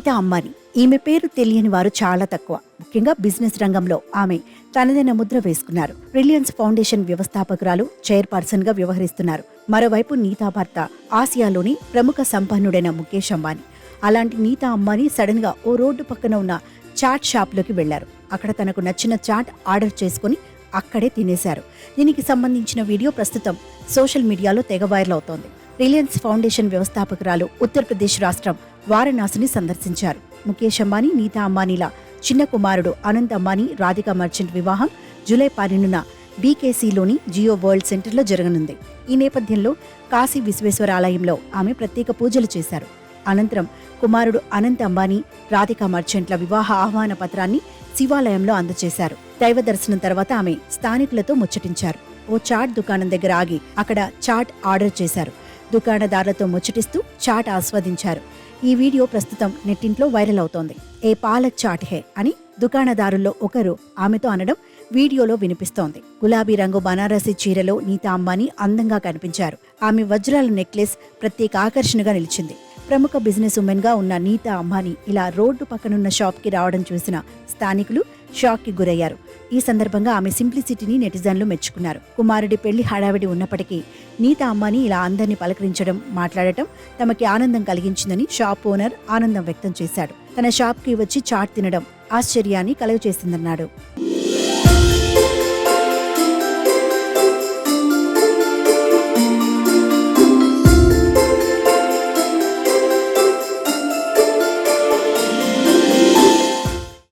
నీతా అంబానీ. ఈమె పేరు తెలియని వారు చాలా తక్కువ. ముఖ్యంగా బిజినెస్ రంగంలో ఆమె తనదైన ముద్ర వేసుకున్నారు. రిలయన్స్ ఫౌండేషన్ వ్యవస్థాపకురాలు, చైర్పర్సన్ గా వ్యవహరిస్తున్నారు. మరోవైపు నీతా భర్త ఆసియాలోని ప్రముఖ సంపన్నుడైన ముఖేష్ అంబానీ. అలాంటి నీతా అంబానీ సడన్ గా ఓ రోడ్డు పక్కన ఉన్న చాట్ షాప్ లోకి వెళ్లారు. అక్కడ తనకు నచ్చిన చాట్ ఆర్డర్ చేసుకుని అక్కడే తినేశారు. దీనికి సంబంధించిన వీడియో ప్రస్తుతం సోషల్ మీడియాలో తెగ వైరల్ అవుతోంది. రిలయన్స్ ఫౌండేషన్ వ్యవస్థాపకురాలు ఉత్తరప్రదేశ్ రాష్ట్రం వారణాసిని సందర్శించారు. ముఖేష్ అంబానీ, నీతా అంబానీల చిన్న కుమారుడు అనంత్ అంబానీ, రాధికా మర్చెంట్ వివాహం జూలై 12న బీకేసీలోని జియో వరల్డ్ సెంటర్లో జరగనుంది. ఈ నేపథ్యంలో కాశీ విశ్వేశ్వర ఆలయంలో ఆమె ప్రత్యేక పూజలు చేశారు. అనంతరం కుమారుడు అనంత్ అంబానీ, రాధికా మర్చెంట్ల వివాహ ఆహ్వాన పత్రాన్ని శివాలయంలో అందజేశారు. దైవ దర్శనం తర్వాత ఆమె స్థానికులతో ముచ్చటించారు. ఓ చాట్ దుకాణం దగ్గర ఆగి అక్కడ చాట్ ఆర్డర్ చేశారు. దుకాణదారులతో ముచ్చటిస్తూ చాట్ ఆస్వాదించారు. ఈ వీడియో ప్రస్తుతం నెట్టింట్లో వైరల్ అవుతోంది. ఏ పాలక్ చాట్ హే అని దుకాణదారుల్లో ఒకరు ఆమెతో అనడం వీడియోలో వినిపిస్తోంది. గులాబీ రంగు బనారసి చీరలో నీతా అంబానీ అందంగా కనిపించారు. ఆమె వజ్రాల నెక్లెస్ ప్రత్యేక ఆకర్షణగా నిలిచింది. ప్రముఖ బిజినెస్ ఉమెన్ గా ఉన్న నీతా అంబానీ ఇలా రోడ్డు పక్కనున్న షాప్ కి రావడం చూసిన స్థానికులు షాక్ కి గురయ్యారు. ఈ సందర్భంగా ఆమె సింప్లిసిటీని నెటిజన్లు మెచ్చుకున్నారు. కుమారుడి పెళ్లి హడావిడి ఉన్నప్పటికీ నీతా అంబానీ ఇలా అందరినీ పలకరించడం, మాట్లాడటం తమకి ఆనందం కలిగించిందని షాప్ ఓనర్ ఆనందం వ్యక్తం చేశాడు. తన షాప్ కి వచ్చి చాట్ తినడం ఆశ్చర్యాన్ని కలుగచేసిందన్నాడు.